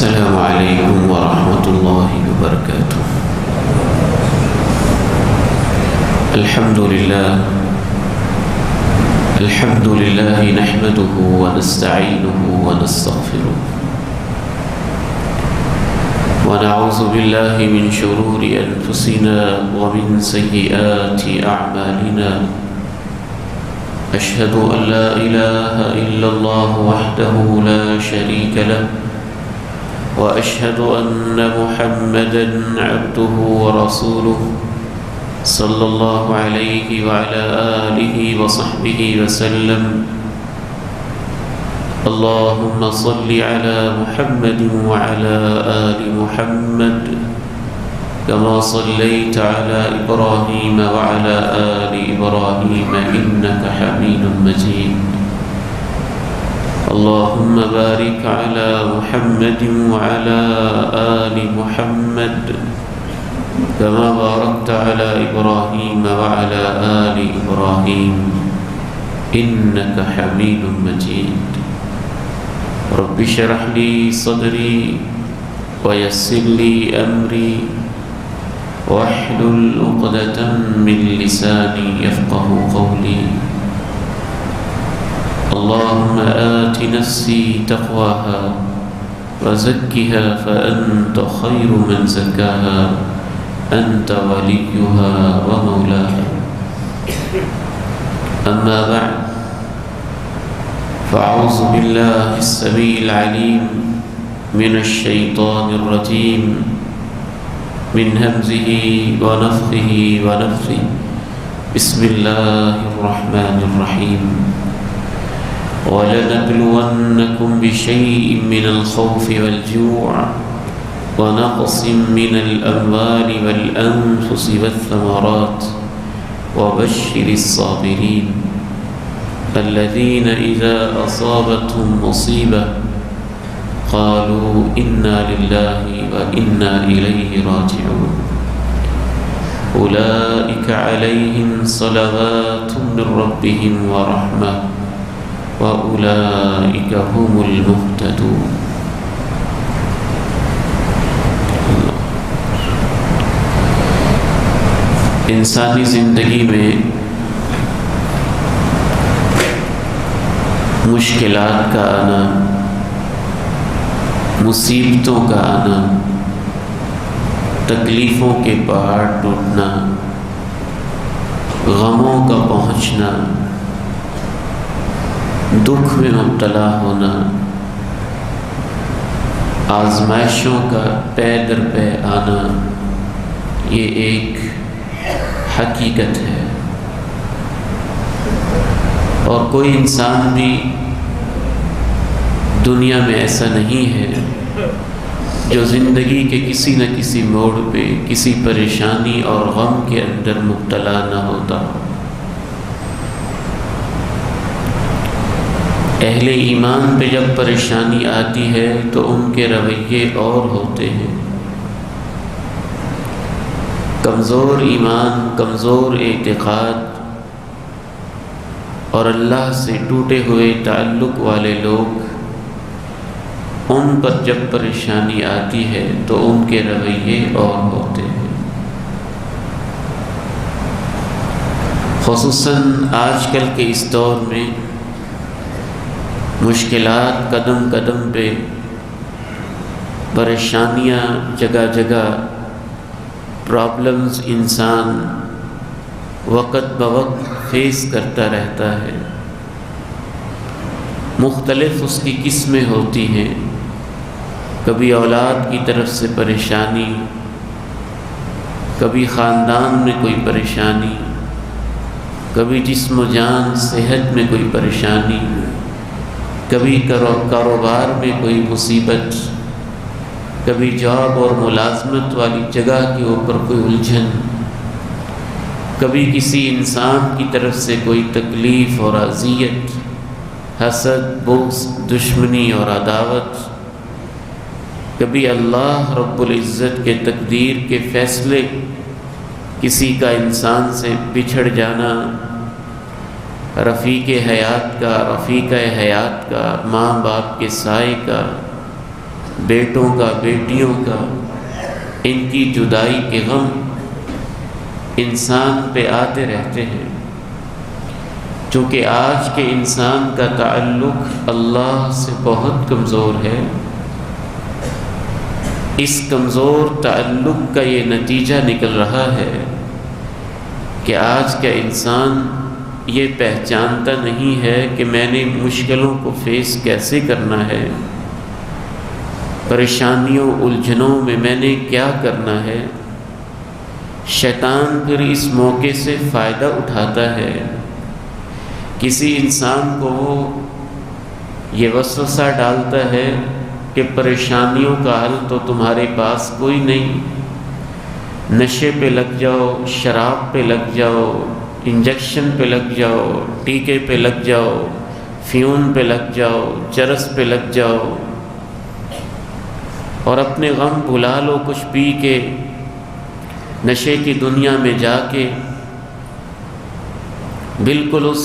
السلام عليكم ورحمة الله وبركاته. الحمد لله نحمده ونستعينه ونستغفره ونعوذ بالله من شرور أنفسنا ومن سيئات أعمالنا. أشهد أن لا إله إلا الله وحده لا شريك له وأشهد أن محمدًا عبده ورسوله صلى الله عليه وعلى آله وصحبه وسلم. اللهم صل على محمد وعلى آل محمد كما صليت على إبراهيم وعلى آل إبراهيم إنك حميد مجيد. اللهم بارك على محمد وعلى آل محمد كما باركت على إبراهيم وعلى آل إبراهيم إنك حميد مجيد. رب اشرح لي صدري ويسر لي أمري واحلل عقدة من لساني يفقه قولي. اللهم آت نفسي تقواها وزكها فأنت خير من زكاها أنت وليها ومولاها. أما بعد فأعوذ بالله السميع العليم من الشيطان الرجيم من همزه ونفخه ونفثه. بسم الله الرحمن الرحيم. وَلَنَبْلُوَنَّكُمْ بِشَيْءٍ مِّنَ الْخَوْفِ وَالْجُوعِ وَنَقْصٍ مِّنَ الْأَمْوَالِ وَالْأَنفُسِ وَالثَّمَرَاتِ وَبَشِّرِ الصَّابِرِينَ الَّذِينَ إِذَا أَصَابَتْهُمْ مُصِيبَةٌ قَالُوا إِنَّا لِلَّهِ وَإِنَّا إِلَيْهِ رَاجِعُونَ. أُولَئِكَ عَلَيْهِمْ صَلَوَاتٌ مِّن رَّبِّهِمْ وَرَحْمَةٌ وَأُولَئِكَ هُمُ الْمُهْتَدُونَ. انسانی زندگی میں مشکلات کا آنا، مصیبتوں کا آنا، تکلیفوں کے پہاڑ ٹوٹنا، غموں کا پہنچنا، دکھ میں مبتلا ہونا، آزمائشوں کا پے در پے آنا، یہ ایک حقیقت ہے. اور کوئی انسان بھی دنیا میں ایسا نہیں ہے جو زندگی کے کسی نہ کسی موڑ پہ کسی پریشانی اور غم کے اندر مبتلا نہ ہوتا. اہل ایمان پہ جب پریشانی آتی ہے تو ان کے رویے اور ہوتے ہیں. کمزور ایمان، کمزور اعتقاد اور اللہ سے ٹوٹے ہوئے تعلق والے لوگ، ان پر جب پریشانی آتی ہے تو ان کے رویے اور ہوتے ہیں. خصوصاً آج کل کے اس دور میں مشکلات قدم قدم پہ، پریشانیاں جگہ جگہ، پرابلمز انسان وقت بوقت فیس کرتا رہتا ہے. مختلف اس کی قسمیں ہوتی ہیں. کبھی اولاد کی طرف سے پریشانی، کبھی خاندان میں کوئی پریشانی، کبھی جسم و جان صحت میں کوئی پریشانی، کبھی کاروبار میں کوئی مصیبت، کبھی جاب اور ملازمت والی جگہ کے اوپر کوئی الجھن، کبھی کسی انسان کی طرف سے کوئی تکلیف اور اذیت، حسد، بغض، دشمنی اور عداوت، کبھی اللہ رب العزت کے تقدیر کے فیصلے، کسی کا انسان سے بچھڑ جانا، رفیق حیات کا، رفیق حیات کا، ماں باپ کے سائے کا، بیٹوں کا، بیٹیوں کا، ان کی جدائی کے غم انسان پہ آتے رہتے ہیں۔ چونکہ آج کے انسان کا تعلق اللہ سے بہت کمزور ہے، اس کمزور تعلق کا یہ نتیجہ نکل رہا ہے کہ آج کا انسان یہ پہچانتا نہیں ہے کہ میں نے مشکلوں کو فیس کیسے کرنا ہے، پریشانیوں الجھنوں میں میں نے کیا کرنا ہے۔ شیطان پھر اس موقع سے فائدہ اٹھاتا ہے، کسی انسان کو وہ یہ وسوسہ ڈالتا ہے کہ پریشانیوں کا حل تو تمہارے پاس کوئی نہیں، نشے پہ لگ جاؤ، شراب پہ لگ جاؤ، انجیکشن پہ لگ جاؤ، ٹیکے پہ لگ جاؤ، فیون پہ لگ جاؤ، چرس پہ لگ جاؤ، اور اپنے غم بھلا لو کچھ پی کے، نشے کی دنیا میں جا کے بالکل اس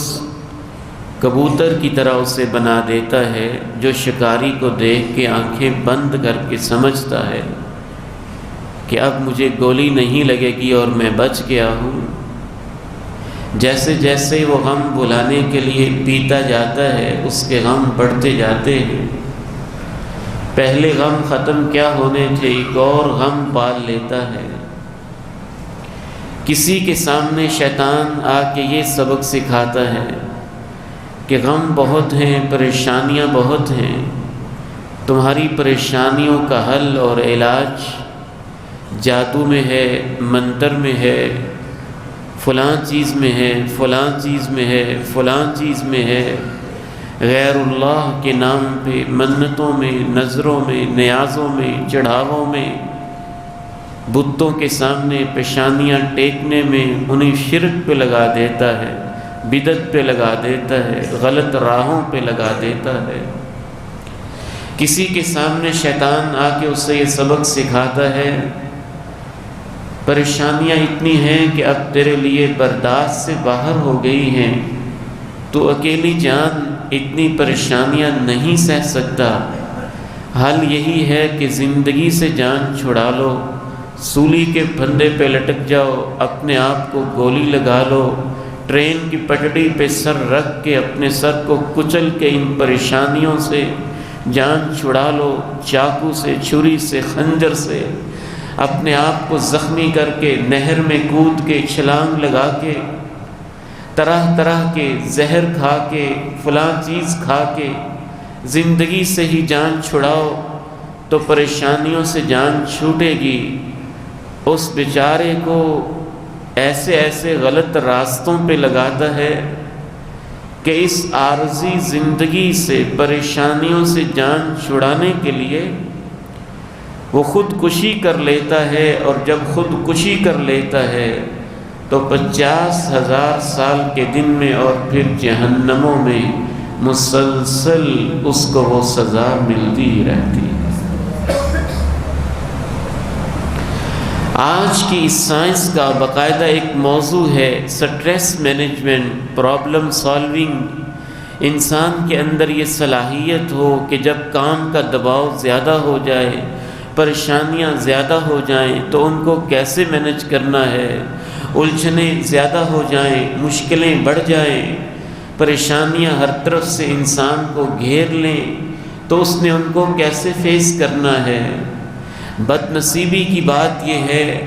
کبوتر کی طرح اسے بنا دیتا ہے جو شکاری کو دیکھ کے آنکھیں بند کر کے سمجھتا ہے کہ اب مجھے گولی نہیں لگے گی اور میں بچ گیا ہوں۔ جیسے جیسے وہ غم بھلانے کے لیے پیتا جاتا ہے، اس کے غم بڑھتے جاتے ہیں۔ پہلے غم ختم کیا ہونے تھے، ایک اور غم پال لیتا ہے۔ کسی کے سامنے شیطان آ کے یہ سبق سکھاتا ہے کہ غم بہت ہیں، پریشانیاں بہت ہیں، تمہاری پریشانیوں کا حل اور علاج جادو میں ہے، منتر میں ہے، فلاں چیز میں ہے، فلاں چیز میں ہے، فلاں چیز میں ہے۔ غیر اللہ کے نام پہ منتوں میں، نظروں میں، نیازوں میں، چڑھاووں میں، بتوں کے سامنے پیشانیاں ٹیکنے میں انہیں شرک پہ لگا دیتا ہے، بدعت پہ لگا دیتا ہے، غلط راہوں پہ لگا دیتا ہے۔ کسی کے سامنے شیطان آ کے اسے یہ سبق سکھاتا ہے، پریشانیاں اتنی ہیں کہ اب تیرے لیے برداشت سے باہر ہو گئی ہیں، تو اکیلی جان اتنی پریشانیاں نہیں سہ سکتا، حل یہی ہے کہ زندگی سے جان چھڑا لو، سولی کے پھندے پہ لٹک جاؤ، اپنے آپ کو گولی لگا لو، ٹرین کی پٹڑی پہ سر رکھ کے اپنے سر کو کچل کے ان پریشانیوں سے جان چھڑا لو، چاقو سے، چھری سے، خنجر سے اپنے آپ کو زخمی کر کے، نہر میں کود کے، چھلانگ لگا کے، طرح طرح کے زہر کھا کے، فلاں چیز کھا کے زندگی سے ہی جان چھڑاؤ تو پریشانیوں سے جان چھوٹے گی۔ اس بیچارے کو ایسے ایسے غلط راستوں پہ لگاتا ہے کہ اس عارضی زندگی سے، پریشانیوں سے جان چھڑانے کے لیے وہ خودکشی کر لیتا ہے، اور جب خودکشی کر لیتا ہے تو 50,000 سال کے دن میں اور پھر جہنموں میں مسلسل اس کو وہ سزا ملتی ہی رہتی ہے۔ آج کی اس سائنس کا باقاعدہ ایک موضوع ہے سٹریس مینجمنٹ، پرابلم سالونگ۔ انسان کے اندر یہ صلاحیت ہو کہ جب کام کا دباؤ زیادہ ہو جائے، پریشانیاں زیادہ ہو جائیں تو ان کو کیسے مینج کرنا ہے، الجھنیں زیادہ ہو جائیں، مشکلیں بڑھ جائیں، پریشانیاں ہر طرف سے انسان کو گھیر لیں تو اس نے ان کو کیسے فیس کرنا ہے۔ بد نصیبی کی بات یہ ہے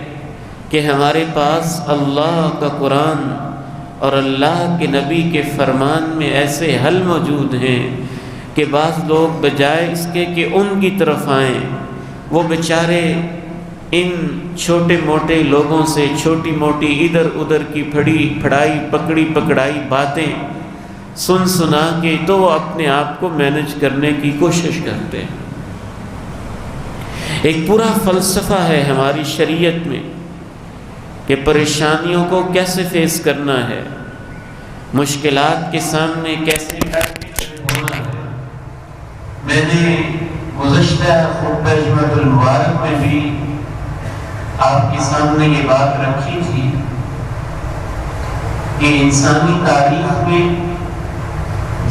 کہ ہمارے پاس اللہ کا قرآن اور اللہ کے نبی کے فرمان میں ایسے حل موجود ہیں کہ بعض لوگ بجائے اس کے کہ ان کی طرف آئیں، وہ بیچارے ان چھوٹے موٹے لوگوں سے چھوٹی موٹی ادھر ادھر کی پھڑائی پکڑائی باتیں سن سنا کے تو وہ اپنے آپ کو مینج کرنے کی کوشش کرتے ہیں۔ ایک پورا فلسفہ ہے ہماری شریعت میں کہ پریشانیوں کو کیسے فیس کرنا ہے، مشکلات کے سامنے کیسے ہونا ہے۔ میں نے گزشتہ خطبہ جمعۃ المبارک میں بھی آپ کے سامنے یہ بات رکھی تھی کہ انسانی تاریخ میں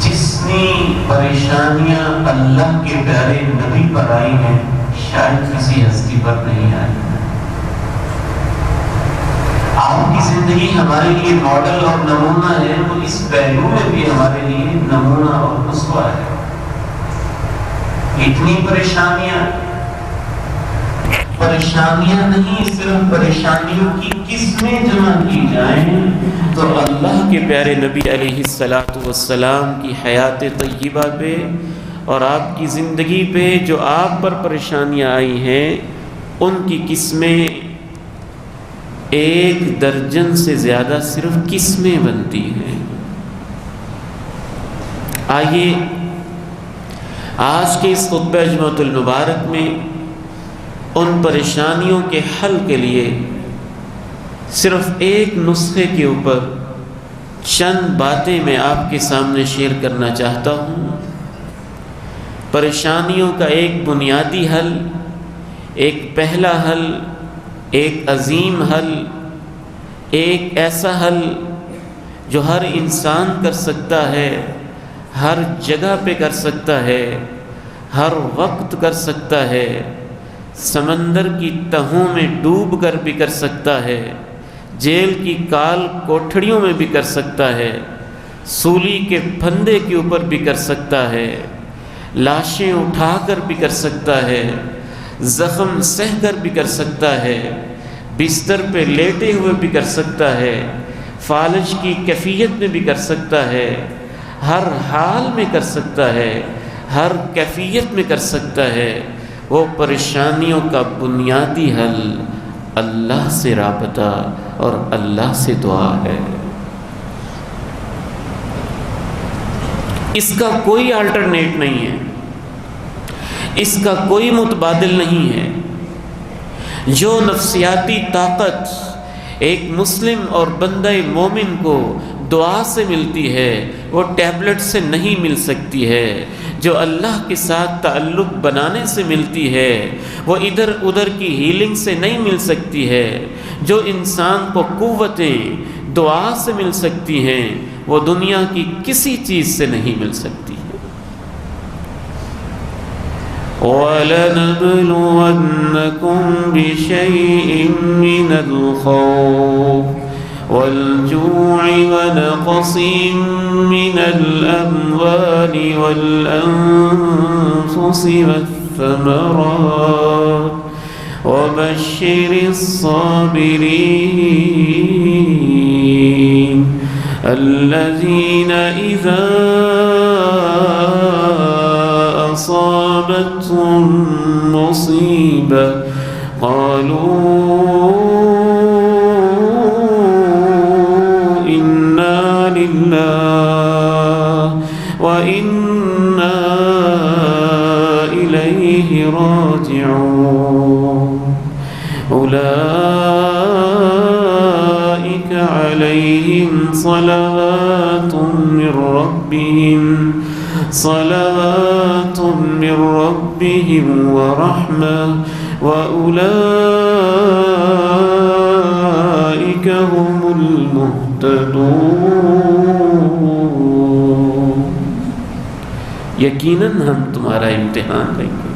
جتنی پریشانیاں اللہ کے پیارے نبی پر آئی ہیں شاید کسی ہستی پر نہیں آئی. آپ کی زندگی ہمارے لیے ماڈل اور نمونہ ہے، وہ اس پہلو میں بھی ہمارے لیے نمونہ اور اسوہ ہے. اتنی پریشانیاں نہیں، صرف پریشانیوں کی قسمیں جمع کی جائیں تو اللہ کے پیارے نبی علیہ السلام کی حیات طیبہ پہ اور آپ کی زندگی پہ جو آپ پر پریشانیاں آئی ہیں ان کی قسمیں 1 درجن سے زیادہ صرف قسمیں بنتی ہیں. آئیے آج کے اس خطبہ جمعۃ المبارک میں ان پریشانیوں کے حل کے لیے صرف ایک نسخے کے اوپر چند باتیں میں آپ کے سامنے شیئر کرنا چاہتا ہوں. پریشانیوں کا ایک بنیادی حل، ایک پہلا حل، ایک عظیم حل، ایک ایسا حل جو ہر انسان کر سکتا ہے، ہر جگہ پہ کر سکتا ہے، ہر وقت کر سکتا ہے، سمندر کی تہوں میں ڈوب کر بھی کر سکتا ہے، جیل کی کال کوٹھڑیوں میں بھی کر سکتا ہے، سولی کے پھندے کے اوپر بھی کر سکتا ہے، لاشیں اٹھا کر بھی کر سکتا ہے، زخم سہ کر بھی کر سکتا ہے، بستر پہ لیٹے ہوئے بھی کر سکتا ہے، فالج کی کیفیت میں بھی کر سکتا ہے، ہر حال میں کر سکتا ہے، ہر کیفیت میں کر سکتا ہے. وہ پریشانیوں کا بنیادی حل اللہ سے رابطہ اور اللہ سے دعا ہے. اس کا کوئی الٹرنیٹ نہیں ہے، اس کا کوئی متبادل نہیں ہے. جو نفسیاتی طاقت ایک مسلم اور بندہ مومن کو دعا سے ملتی ہے وہ ٹیبلٹ سے نہیں مل سکتی ہے. جو اللہ کے ساتھ تعلق بنانے سے ملتی ہے وہ ادھر ادھر کی ہیلنگ سے نہیں مل سکتی ہے. جو انسان کو قوتیں دعا سے مل سکتی ہیں وہ دنیا کی کسی چیز سے نہیں مل سکتی ہے. وَلَنَبْلُوَنَّكُمْ بِشَيْءٍ مِّنَ الْخَوْفِ وَالْجُوعِ وَنَقْصٍ مِّنَ الْأَمْوَالِ وَالْأَنفُسِ وَالثَّمَرَاتِ وَبَشِّرِ الصَّابِرِينَ الَّذِينَ إِذَا أَصَابَتْهُم مُّصِيبَةٌ قَالُوا إِنَّا لِلَّهِ وَإِنَّا إِلَيْهِ راجعون أولئك عليهم صلوات من ربهم ورحمة وأولئك هم المهتدون. یقیناً ہم تمہارا امتحان لیں گے.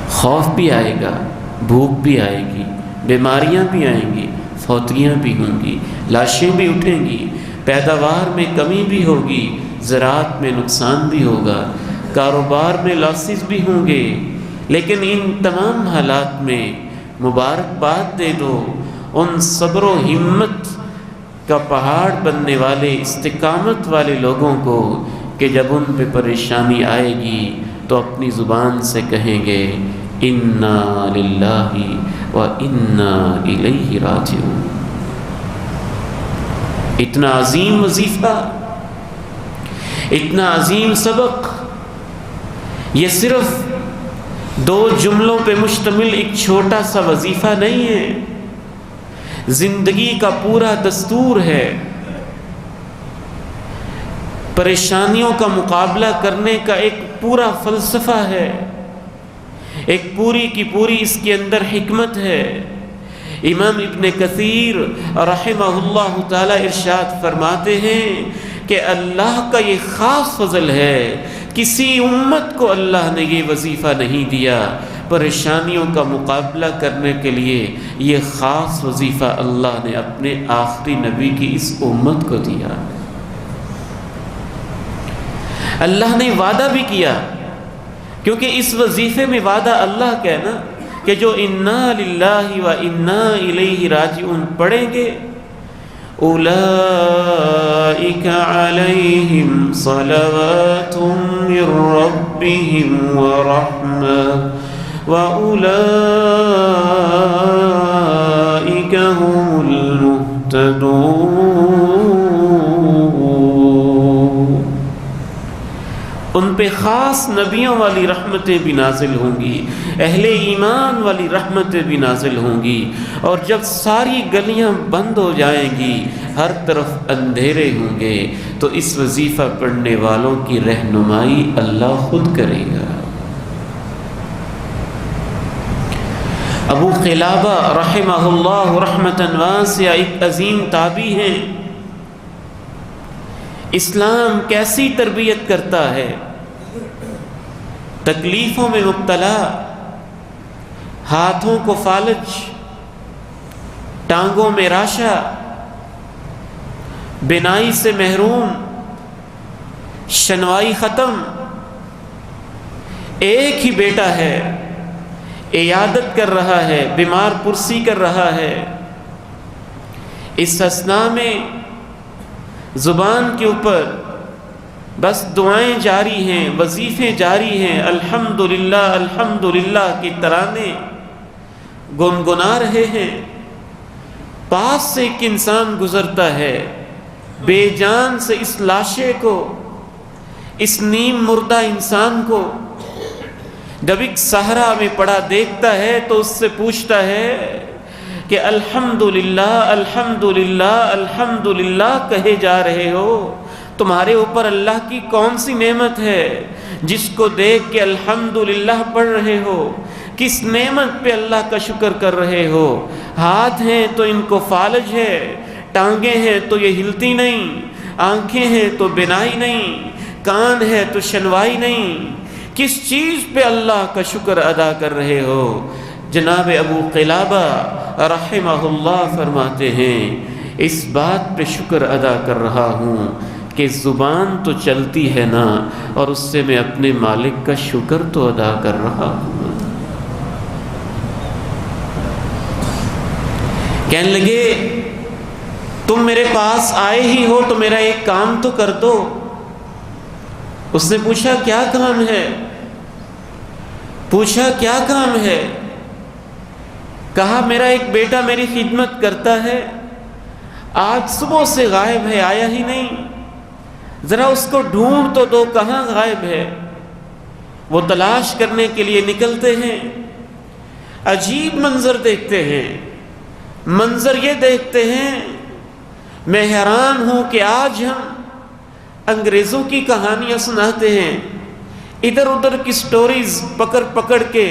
خوف بھی آئے گا، بھوک بھی آئے گی، بیماریاں بھی آئیں گی، فوتیاں بھی ہوں گی، لاشیں بھی اٹھیں گی، پیداوار میں کمی بھی ہوگی، زراعت میں نقصان بھی ہوگا، کاروبار میں لاسز بھی ہوں گے. لیکن ان تمام حالات میں مبارکباد دے دو ان صبر و ہمت کا پہاڑ بننے والے استقامت والے لوگوں کو کہ جب ان پہ پریشانی آئے گی تو اپنی زبان سے کہیں گے انا للہ و انا الیہ راجعون. اتنا عظیم وظیفہ، اتنا عظیم سبق، یہ صرف 2 جملوں پہ مشتمل ایک چھوٹا سا وظیفہ نہیں ہے، زندگی کا پورا دستور ہے. پریشانیوں کا مقابلہ کرنے کا ایک پورا فلسفہ ہے، ایک پوری کی پوری اس کے اندر حکمت ہے. امام ابن کثیر رحمہ اللہ تعالی ارشاد فرماتے ہیں کہ اللہ کا یہ خاص فضل ہے، کسی امت کو اللہ نے یہ وظیفہ نہیں دیا، پریشانیوں کا مقابلہ کرنے کے لیے یہ خاص وظیفہ اللہ نے اپنے آخری نبی کی اس امت کو دیا۔ اللہ نے وعدہ بھی کیا، کیونکہ اس وظیفے میں وعدہ اللہ کا ہے نا، کہ جو انا للہ و انا الیہ راجعون پڑھیں گے، اولئک علیہم صلوات من ربہم ورحمہ وَأُولَئِكَ هُمُ الْمُهْتَدُونَ۔ ان پہ خاص نبیوں والی رحمتیں بھی نازل ہوں گی، اہل ایمان والی رحمتیں بھی نازل ہوں گی، اور جب ساری گلیاں بند ہو جائیں گی، ہر طرف اندھیرے ہوں گے، تو اس وظیفہ پڑھنے والوں کی رہنمائی اللہ خود کرے گا۔ ابو قلابہ رحمہ اللہ رحمتاً واسعہ ایک عظیم تابعی ہیں۔ اسلام کیسی تربیت کرتا ہے، تکلیفوں میں مبتلا، ہاتھوں کو فالج، ٹانگوں میں راشا، بینائی سے محروم، شنوائی ختم، ایک ہی بیٹا ہے، عیادت کر رہا ہے، بیمار پرسی کر رہا ہے، اس اثناء میں زبان کے اوپر بس دعائیں جاری ہیں، وظیفے جاری ہیں، الحمدللہ الحمدللہ کی ترانے گنگنا رہے ہیں۔ پاس سے ایک انسان گزرتا ہے، بے جان سے اس لاشے کو، اس نیم مردہ انسان کو جب ایک صحرا میں پڑا دیکھتا ہے تو اس سے پوچھتا ہے کہ الحمدللہ الحمدللہ الحمدللہ کہے جا رہے ہو، تمہارے اوپر اللہ کی کون سی نعمت ہے جس کو دیکھ کے الحمدللہ پڑھ رہے ہو؟ کس نعمت پہ اللہ کا شکر کر رہے ہو؟ ہاتھ ہیں تو ان کو فالج ہے، ٹانگیں ہیں تو یہ ہلتی نہیں، آنکھیں ہیں تو بینائی نہیں، کان ہے تو شنوائی نہیں، کس چیز پہ اللہ کا شکر ادا کر رہے ہو؟ جناب ابو قلابہ رحمہ اللہ فرماتے ہیں اس بات پہ شکر ادا کر رہا ہوں کہ زبان تو چلتی ہے نا، اور اس سے میں اپنے مالک کا شکر تو ادا کر رہا ہوں۔ کہنے لگے تم میرے پاس آئے ہی ہو تو میرا ایک کام تو کر دو۔ اس نے پوچھا کیا کام ہے؟ پوچھا کیا کام ہے؟ کہا میرا ایک بیٹا میری خدمت کرتا ہے، آج صبح سے غائب ہے، آیا ہی نہیں، ذرا اس کو ڈھونڈ تو دو، کہاں غائب ہے؟ وہ تلاش کرنے کے لیے نکلتے ہیں، عجیب منظر دیکھتے ہیں۔ منظر یہ دیکھتے ہیں، میں حیران ہوں کہ آج ہم انگریزوں کی کہانیاں سناتے ہیں، ادھر ادھر کی سٹوریز پکڑ پکڑ کے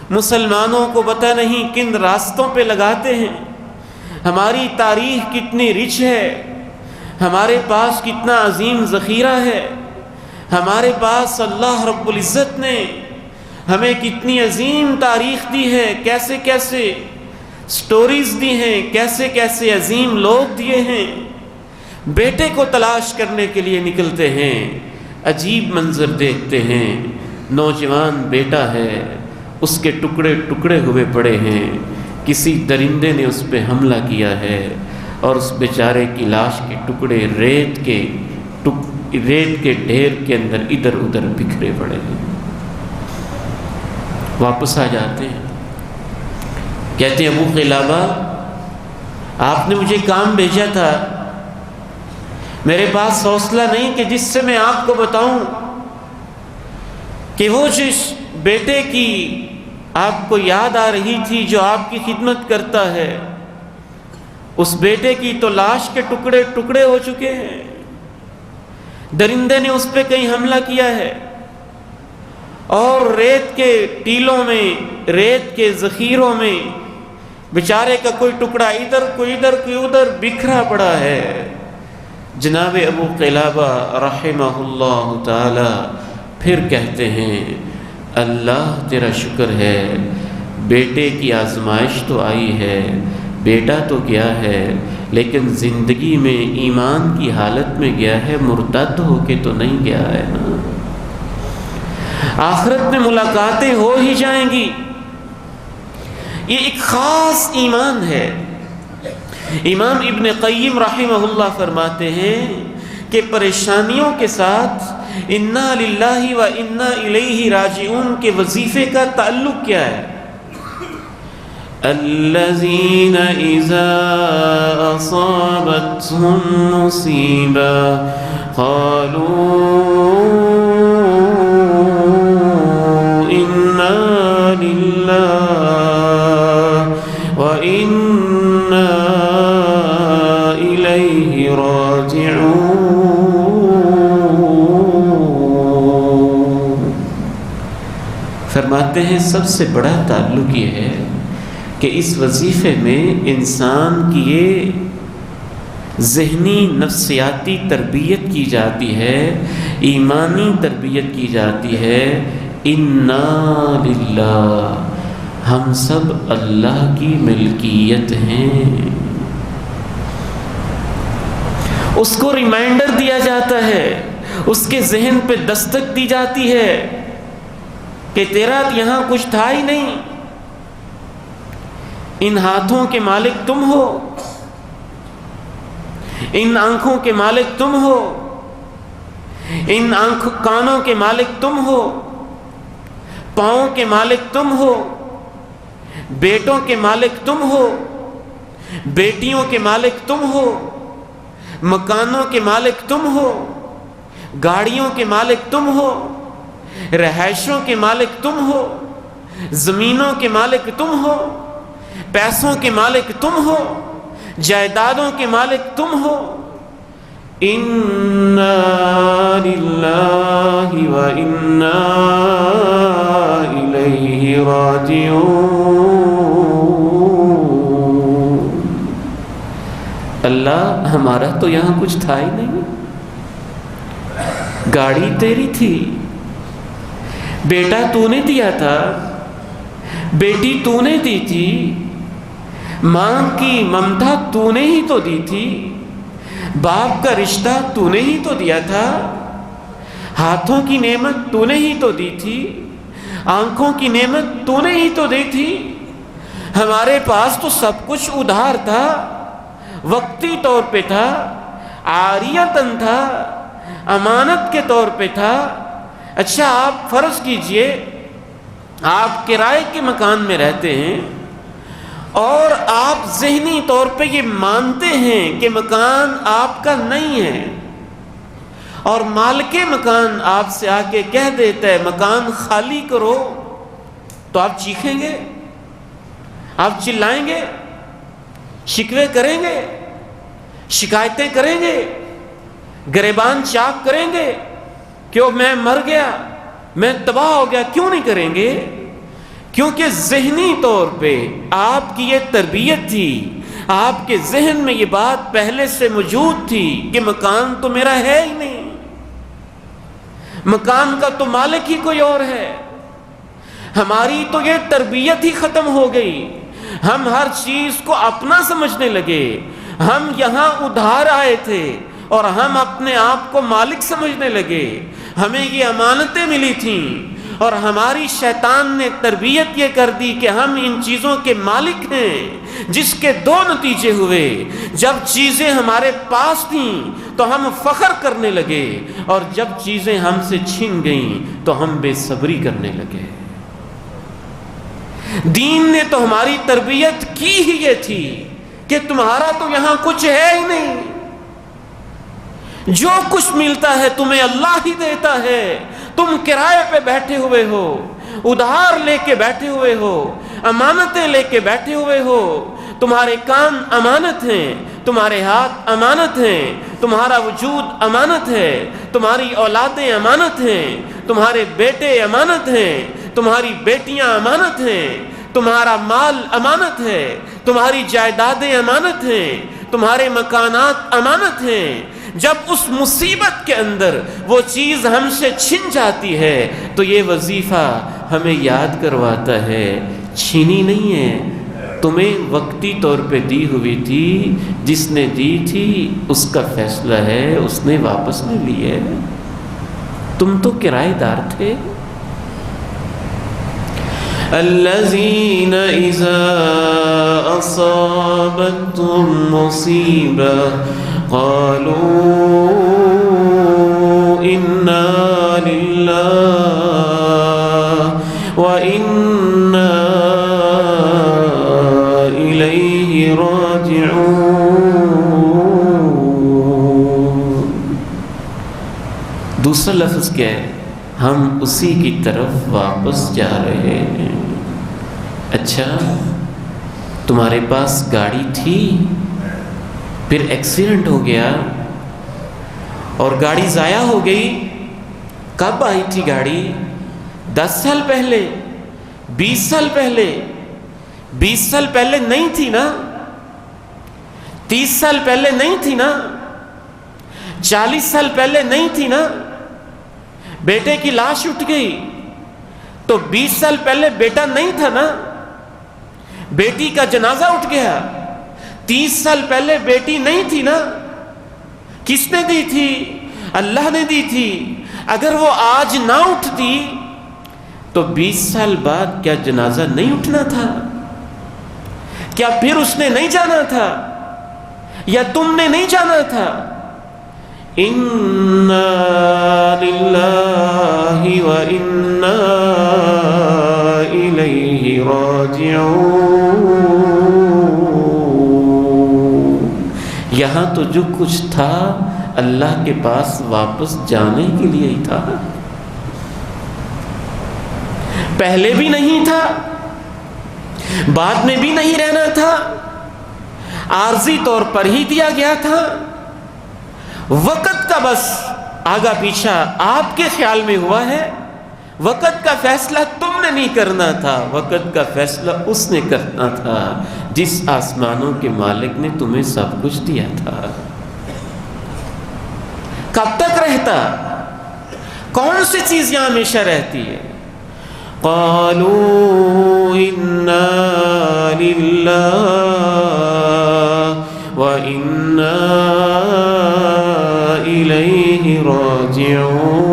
مسلمانوں کو پتہ نہیں کن راستوں پہ لگاتے ہیں۔ ہماری تاریخ کتنی رچ ہے، ہمارے پاس کتنا عظیم ذخیرہ ہے، ہمارے پاس اللہ رب العزت نے ہمیں کتنی عظیم تاریخ دی ہے، کیسے کیسے سٹوریز دی ہیں، کیسے کیسے عظیم لوگ دیے ہیں۔ بیٹے کو تلاش کرنے کے لیے نکلتے ہیں، عجیب منظر دیکھتے ہیں، نوجوان بیٹا ہے، اس کے ٹکڑے ٹکڑے ہوئے پڑے ہیں، کسی درندے نے اس پہ حملہ کیا ہے، اور اس بیچارے کی لاش کے ٹکڑے ریت کے ڈھیر کے اندر ادھر ادھر بکھرے پڑے ہیں۔ واپس آ جاتے ہیں، کہتے ہیں ابو قلابہ آپ نے مجھے کام بھیجا تھا، میرے پاس حوصلہ نہیں کہ جس سے میں آپ کو بتاؤں کہ وہ جس بیٹے کی آپ کو یاد آ رہی تھی جو آپ کی خدمت کرتا ہے، اس بیٹے کی تو لاش کے ٹکڑے ٹکڑے ہو چکے ہیں، درندے نے اس پہ کہیں حملہ کیا ہے، اور ریت کے ٹیلوں میں، ریت کے ذخیروں میں بیچارے کا کوئی ٹکڑا ادھر کوئی ادھر کوئی ادھر بکھرا پڑا ہے۔ جناب ابو قلابہ رحمہ اللہ تعالی پھر کہتے ہیں اللہ تیرا شکر ہے، بیٹے کی آزمائش تو آئی ہے، بیٹا تو گیا ہے، لیکن زندگی میں ایمان کی حالت میں گیا ہے، مرتد ہو کے تو نہیں گیا ہے نا۔ آخرت میں ملاقاتیں ہو ہی جائیں گی۔ یہ ایک خاص ایمان ہے۔ امام ابن قیم رحمہ اللہ فرماتے ہیں کہ پریشانیوں کے ساتھ انا للہ و انا الیہ راجعون کے وظیفے کا تعلق کیا ہے؟ الذین اذا اصابتهم مصیبہ قالوا انا للہ و انا الیہ راجعون۔ فرماتے ہیں سب سے بڑا تعلق یہ ہے کہ اس وظیفے میں انسان کی یہ ذہنی نفسیاتی تربیت کی جاتی ہے، ایمانی تربیت کی جاتی ہے۔ انا للہ، ہم سب اللہ کی ملکیت ہیں۔ اس کو ریمائنڈر دیا جاتا ہے، اس کے ذہن پہ دستک دی جاتی ہے کہ تیرا یہاں کچھ تھا ہی نہیں، ان ہاتھوں کے مالک تم ہو، ان آنکھوں کے مالک تم ہو، ان کانوں کے مالک تم ہو، پاؤں کے مالک تم ہو، بیٹوں کے مالک تم ہو، بیٹیوں کے مالک تم ہو، مکانوں کے مالک تم ہو، گاڑیوں کے مالک تم ہو، رہائشوں کے مالک تم ہو، زمینوں کے مالک تم ہو، پیسوں کے مالک تم ہو، جائیدادوں کے مالک تم ہو۔ انا للہ و انا الیہ راجعون۔ اللہ ہمارا تو یہاں کچھ تھا ہی نہیں، گاڑی تیری تھی، بیٹا تو نے دیا تھا، بیٹی تو نے دی تھی، ماں کی ممتا تو نے ہی تو دی تھی، باپ کا رشتہ تو نے ہی تو دیا تھا، ہاتھوں کی نعمت تو نے ہی تو دی تھی، آنکھوں کی نعمت تو نے ہی تو دی تھی۔ ہمارے پاس تو سب کچھ ادھار تھا، وقتی طور پہ تھا، عاریتاً تھا، امانت کے طور پہ تھا۔ اچھا آپ فرض کیجئے آپ کرائے کے مکان میں رہتے ہیں اور آپ ذہنی طور پہ یہ مانتے ہیں کہ مکان آپ کا نہیں ہے، اور مالک مکان آپ سے آ کے کہہ دیتا ہے مکان خالی کرو، تو آپ چیخیں گے؟ آپ چلائیں گے؟ شکوے کریں گے؟ شکایتیں کریں گے؟ گریبان چاک کریں گے کہ میں مر گیا، میں تباہ ہو گیا؟ کیوں نہیں کریں گے؟ کیونکہ ذہنی طور پہ آپ کی یہ تربیت تھی، آپ کے ذہن میں یہ بات پہلے سے موجود تھی کہ مکان تو میرا ہے ہی نہیں، مکان کا تو مالک ہی کوئی اور ہے۔ ہماری تو یہ تربیت ہی ختم ہو گئی، ہم ہر چیز کو اپنا سمجھنے لگے۔ ہم یہاں ادھار آئے تھے اور ہم اپنے آپ کو مالک سمجھنے لگے۔ ہمیں یہ امانتیں ملی تھیں اور ہماری شیطان نے تربیت یہ کر دی کہ ہم ان چیزوں کے مالک ہیں، جس کے دو نتیجے ہوئے۔ جب چیزیں ہمارے پاس تھیں تو ہم فخر کرنے لگے، اور جب چیزیں ہم سے چھن گئیں تو ہم بے صبری کرنے لگے۔ دین نے تو ہماری تربیت کی ہی یہ تھی کہ تمہارا تو یہاں کچھ ہے ہی نہیں، جو کچھ ملتا ہے تمہیں اللہ ہی دیتا ہے، تم کرائے پہ بیٹھے ہوئے ہو، ادھار لے کے بیٹھے ہوئے ہو، امانتیں لے کے بیٹھے ہوئے ہو، تمہارے کان امانت ہیں، تمہارے ہاتھ امانت ہیں، تمہارا وجود امانت ہے، تمہاری اولادیں امانت ہیں، تمہارے بیٹے امانت ہیں، تمہاری بیٹیاں امانت ہیں، تمہارا مال امانت ہے، تمہاری جائیدادیں امانت ہیں، تمہارے مکانات امانت ہیں۔ جب اس مصیبت کے اندر وہ چیز ہم سے چھن جاتی ہے تو یہ وظیفہ ہمیں یاد کرواتا ہے چھینی نہیں ہے، تمہیں وقتی طور پہ دی ہوئی تھی، جس نے دی تھی اس کا فیصلہ ہے، اس نے واپس لے لی ہے، تم تو کرایہ دار تھے۔ الذین اذا اصابتهم مصیبہ قالوا انا للہ وَإِنَّا إِلَيْهِ رَاجِعُونَ۔ دوسرا لفظ کیا ہے؟ ہم اسی کی طرف واپس جا رہے ہیں۔ اچھا، تمہارے پاس گاڑی تھی، پھر ایکسیڈنٹ ہو گیا اور گاڑی ضائع ہو گئی، کب آئی تھی گاڑی؟ 10 سال پہلے، 20 سال پہلے، 20 سال پہلے نہیں تھی نا، 30 سال پہلے نہیں تھی نا، 40 سال پہلے نہیں تھی نا۔ بیٹے کی لاش اٹھ گئی تو 20 سال پہلے بیٹا نہیں تھا نا، بیٹی کا جنازہ اٹھ گیا، 30 سال پہلے بیٹی نہیں تھی نا۔ کس نے دی تھی؟ اللہ نے دی تھی۔ اگر وہ آج نہ اٹھتی تو 20 سال بعد کیا جنازہ نہیں اٹھنا تھا؟ کیا پھر اس نے نہیں جانا تھا یا تم نے نہیں جانا تھا؟ اِنَّا لِلَّهِ وَإِنَّا إِلَيْهِ رَاجِعُونَ۔ یہاں تو جو کچھ تھا اللہ کے پاس واپس جانے کے لیے ہی تھا، پہلے بھی نہیں تھا، بعد میں بھی نہیں رہنا تھا، عارضی طور پر ہی دیا گیا تھا۔ وقت کا بس آگا پیچھا آپ کے خیال میں ہوا ہے، وقت کا فیصلہ تم نے نہیں کرنا تھا، وقت کا فیصلہ اس نے کرنا تھا جس آسمانوں کے مالک نے تمہیں سب کچھ دیا تھا۔ کب تک رہتا؟ کون سی چیز یہاں ہمیشہ رہتی ہے؟ قالوا انا للہ وانا الیہ راجعون۔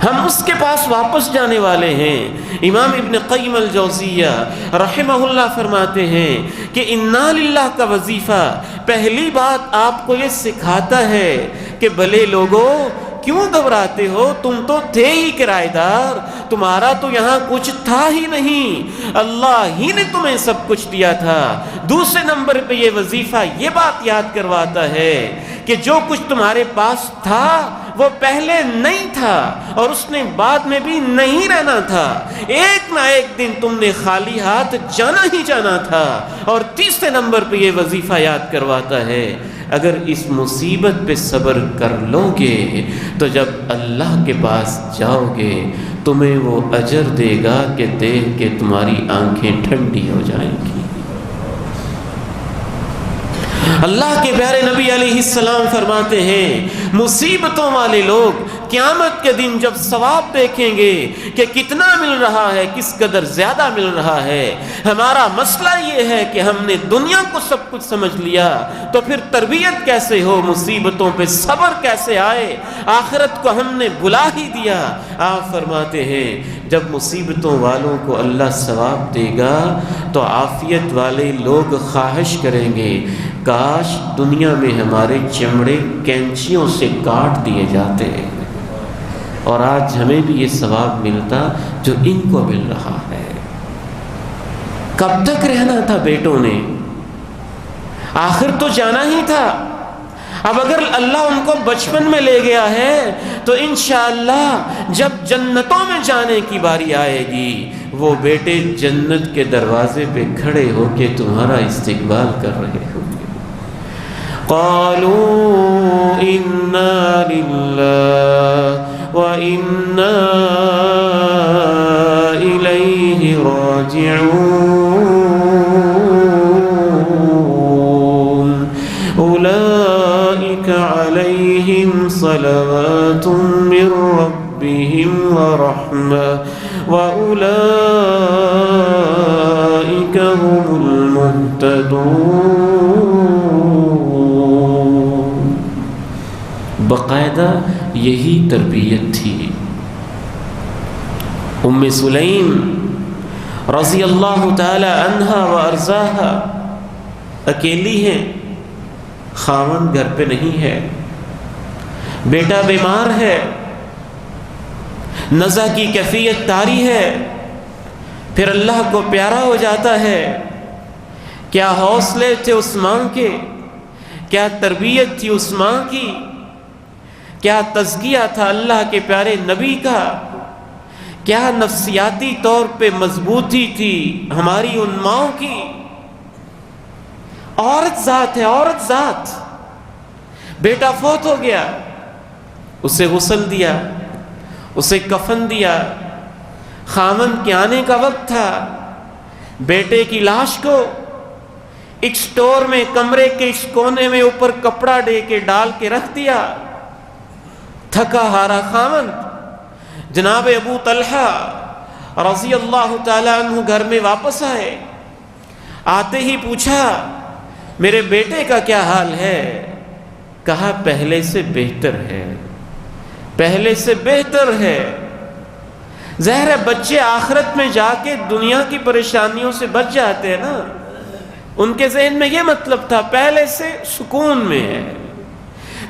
ہم اس کے پاس واپس جانے والے ہیں۔ امام ابن قیم الجوزیہ رحمہ اللہ فرماتے ہیں کہ انا للہ کا وظیفہ پہلی بات آپ کو یہ سکھاتا ہے کہ بھلے لوگوں کیوں گھبراتے ہو، تم تو تھے ہی کرایہ دار، تمہارا تو یہاں کچھ تھا ہی نہیں، اللہ ہی نے تمہیں سب کچھ دیا تھا۔ دوسرے نمبر پہ یہ وظیفہ یہ بات یاد کرواتا ہے کہ جو کچھ تمہارے پاس تھا وہ پہلے نہیں تھا اور اس نے بعد میں بھی نہیں رہنا تھا، ایک نہ ایک دن تم نے خالی ہاتھ جانا ہی جانا تھا۔ اور تیسرے نمبر پہ یہ وظیفہ یاد کرواتا ہے اگر اس مصیبت پہ صبر کر لو گے تو جب اللہ کے پاس جاؤ گے تمہیں وہ اجر دے گا کہ دیکھ کے تمہاری آنکھیں ٹھنڈی ہو جائیں گی۔ اللہ کے پیارے نبی علیہ السلام فرماتے ہیں مصیبتوں والے لوگ قیامت کے دن جب ثواب دیکھیں گے کہ کتنا مل رہا ہے، کس قدر زیادہ مل رہا ہے، ہمارا مسئلہ یہ ہے کہ ہم نے دنیا کو سب کچھ سمجھ لیا تو پھر تربیت کیسے ہو، مصیبتوں پہ صبر کیسے آئے، آخرت کو ہم نے بھلا ہی دیا۔ آپ فرماتے ہیں جب مصیبتوں والوں کو اللہ ثواب دے گا تو عافیت والے لوگ خواہش کریں گے کاش دنیا میں ہمارے چمڑے کینچیوں سے کاٹ دیے جاتے اور آج ہمیں بھی یہ ثواب ملتا جو ان کو مل رہا ہے۔ کب تک رہنا تھا بیٹوں نے؟ آخر تو جانا ہی تھا۔ اب اگر اللہ ان کو بچپن میں لے گیا ہے تو انشاءاللہ جب جنتوں میں جانے کی باری آئے گی وہ بیٹے جنت کے دروازے پہ کھڑے ہو کے تمہارا استقبال کر رہے ہوں گے۔ قالوا انا للہ وَإِنَّا إِلَيْهِ رَاجِعُونَ۔ من ربهم ورحمة وأولئك هم المهتدون۔ باقاعدہ یہی تربیت تھی۔ ام سلیم رضی اللہ تعالی عنہا و ارضاہا اکیلی ہیں، خاوند گھر پہ نہیں ہے، بیٹا بیمار ہے، نزع کی کیفیت طاری ہے، پھر اللہ کو پیارا ہو جاتا ہے۔ کیا حوصلے تھے اس ماں کے، کیا تربیت تھی اس ماں کی، کیا تزکیہ تھا اللہ کے پیارے نبی کا، کیا نفسیاتی طور پہ مضبوطی تھی ہماری ان ماؤں کی۔ عورت ذات ہے، عورت ذات۔ بیٹا فوت ہو گیا، اسے غسل دیا، اسے کفن دیا، خاوند کے آنے کا وقت تھا، بیٹے کی لاش کو ایک سٹور میں کمرے کے اس کونے میں اوپر کپڑا دے کے ڈال کے رکھ دیا۔ تھکا ہارا خاوند جناب ابو طلحہ رضی اللہ تعالی عنہ گھر میں واپس آئے، آتے ہی پوچھا میرے بیٹے کا کیا حال ہے؟ کہا پہلے سے بہتر ہے، پہلے سے بہتر ہے۔ ظاہر ہے بچے آخرت میں جا کے دنیا کی پریشانیوں سے بچ جاتے ہیں نا، ان کے ذہن میں یہ مطلب تھا پہلے سے سکون میں ہے۔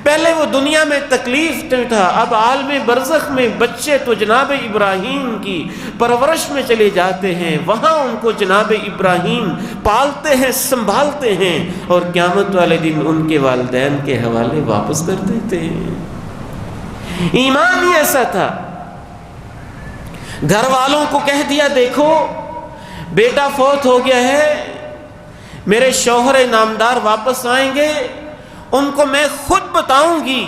پہلے وہ دنیا میں تکلیف تھا، اب عالم برزخ میں بچے تو جناب ابراہیم کی پرورش میں چلے جاتے ہیں، وہاں ان کو جناب ابراہیم پالتے ہیں، سنبھالتے ہیں، اور قیامت والے دن ان کے والدین کے حوالے واپس کر دیتے ہیں۔ ایمان ہی ایسا تھا۔ گھر والوں کو کہہ دیا دیکھو بیٹا فوت ہو گیا ہے، میرے شوہر نامدار واپس آئیں گے، ان کو میں خود بتاؤں گی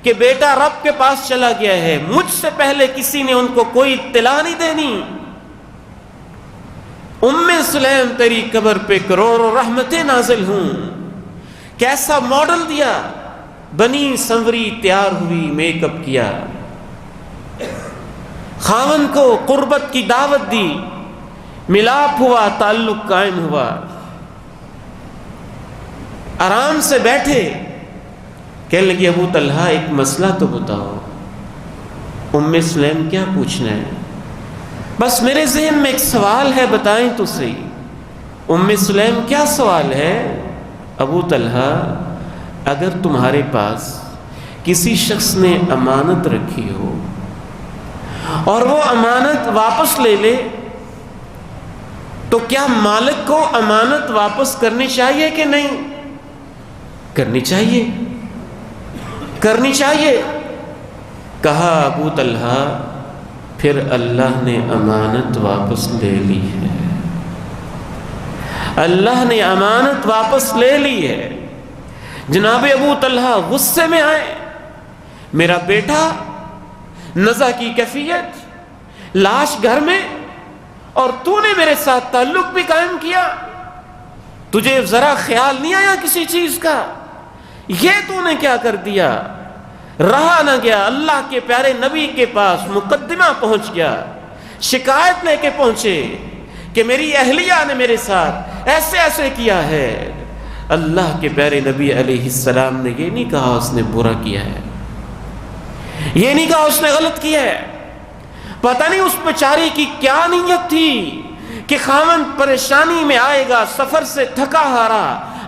کہ بیٹا رب کے پاس چلا گیا ہے، مجھ سے پہلے کسی نے ان کو کوئی اطلاع نہیں دینی۔ ام سلیم تیری قبر پہ کروڑوں رحمتیں نازل ہوں۔ کیسا ماڈل دیا، بنی سنوری تیار ہوئی، میک اپ کیا، خاوند کو قربت کی دعوت دی، ملاپ ہوا، تعلق قائم ہوا۔ آرام سے بیٹھے، کہنے لگی ابو طلحہ ایک مسئلہ تو بتاؤ۔ ام سلیم کیا پوچھنا ہے؟ بس میرے ذہن میں ایک سوال ہے، بتائیں تو صحیح۔ ام سلیم کیا سوال ہے؟ ابو طلحہ اگر تمہارے پاس کسی شخص نے امانت رکھی ہو اور وہ امانت واپس لے لے تو کیا مالک کو امانت واپس کرنی چاہیے کہ نہیں؟ کرنی چاہیے، کرنی چاہیے۔ کہا ابو طلحہ پھر اللہ نے امانت واپس لے لی ہے، اللہ نے امانت واپس لے لی ہے۔ جناب ابو طلحہ غصے میں آئے، میرا بیٹا نزع کی کیفیت، لاش گھر میں، اور تو نے میرے ساتھ تعلق بھی قائم کیا، تجھے ذرا خیال نہیں آیا کسی چیز کا؟ یہ تو نے کیا کر دیا؟ رہا نہ گیا، اللہ کے پیارے نبی کے پاس مقدمہ پہنچ گیا، شکایت لے کے پہنچے کہ میری اہلیہ نے میرے ساتھ ایسے ایسے کیا ہے۔ اللہ کے پیارے نبی علیہ السلام نے یہ نہیں کہا اس نے برا کیا ہے، یہ نہیں کہا اس نے غلط کیا ہے۔ پتہ نہیں اس بیچاری کی کیا نیت تھی کہ خاوند پریشانی میں آئے گا، سفر سے تھکا ہارا،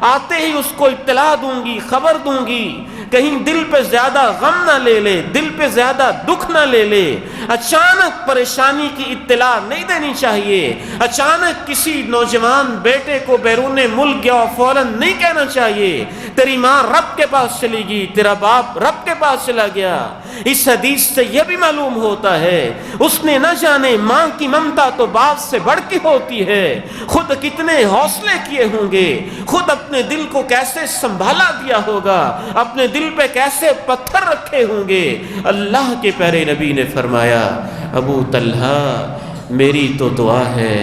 آتے ہی اس کو اطلاع دوں گی، خبر دوں گی، کہیں دل پہ زیادہ غم نہ لے لے، دل پہ زیادہ دکھ نہ لے لے۔ اچانک پریشانی کی اطلاع نہیں دینی چاہیے، اچانک کسی نوجوان بیٹے کو بیرون ملک گیا اور فوراً نہیں کہنا چاہیے تیری ماں رب کے پاس چلی گئی، تیرا باپ رب کے پاس چلا گیا۔ اس حدیث سے یہ بھی معلوم ہوتا ہے اس نے نہ جانے ماں کی ممتا تو باپ سے بڑھ کے ہوتی ہے، خود کتنے حوصلے کیے ہوں گے، خود اپنے دل کو کیسے سنبھالا دیا ہوگا، اپنے دل پہ کیسے پتھر رکھے ہوں گے۔ اللہ کے پیارے نبی نے فرمایا ابو طلحہ میری تو دعا ہے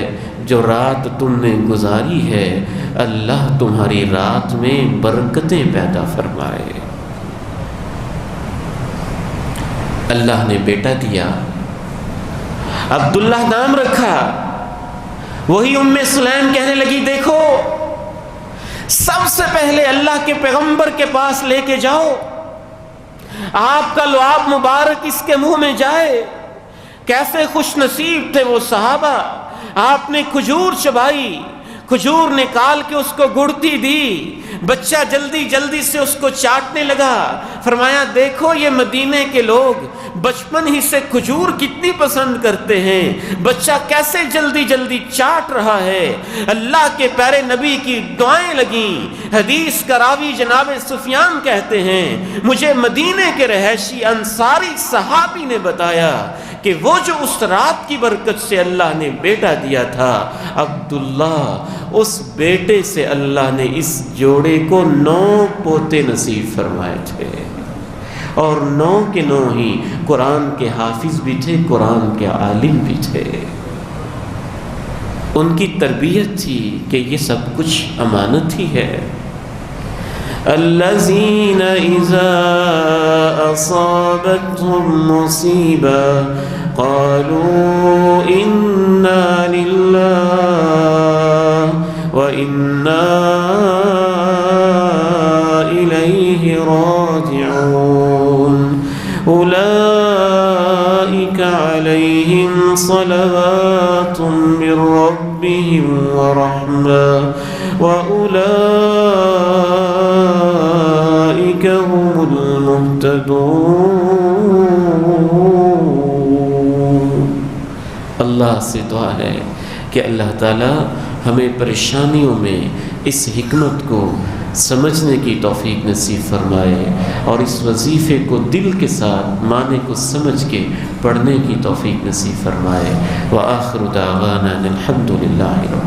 جو رات تم نے گزاری ہے اللہ تمہاری رات میں برکتیں پیدا فرمائے۔ اللہ نے بیٹا دیا، عبداللہ نام رکھا۔ وہی ام سلیم کہنے لگی دیکھو سب سے پہلے اللہ کے پیغمبر کے پاس لے کے جاؤ، آپ کا لعاب مبارک اس کے منہ میں جائے۔ کیسے خوش نصیب تھے وہ صحابہ، آپ نے کھجور چبائی، کھجور نکال کے اس کو گڑتی دی، بچہ جلدی جلدی سے اس کو چاٹنے لگا۔ فرمایا دیکھو یہ مدینے کے لوگ بچپن ہی سے کھجور کتنی پسند کرتے ہیں، بچہ کیسے جلدی جلدی چاٹ رہا ہے۔ اللہ کے پیارے نبی کی دعائیں لگیں۔ حدیث کا راوی جناب سفیان کہتے ہیں مجھے مدینے کے رہائشی انصاری صحابی نے بتایا کہ وہ جو اس رات کی برکت سے اللہ نے بیٹا دیا تھا عبداللہ، اس بیٹے سے اللہ نے اس جوڑے کو 9 پوتے نصیب فرمائے تھے، اور 9 کے 9 ہی قرآن کے حافظ بھی تھے، قرآن کے عالم بھی تھے۔ ان کی تربیت تھی کہ یہ سب کچھ امانت ہی ہے۔ الذین اذا اصابتهم مصیبہ قالوا انا للہ وَإِنَّا إِلَيْهِ رَاجِعُونَ أُولَئِكَ عَلَيْهِمْ صَلَوَاتٌ مِّن رَّبِّهِمْ وَرَحْمَةٌ وَأُولَئِكَ هُمُ الْمُهْتَدُونَ۔ اللہ سے دعا ہے کہ اللہ تعالیٰ ہمیں پریشانیوں میں اس حکمت کو سمجھنے کی توفیق نصیب فرمائے، اور اس وظیفے کو دل کے ساتھ معنی کو سمجھ کے پڑھنے کی توفیق نصیب فرمائے۔ وآخر دعوانا الحمد للہ رب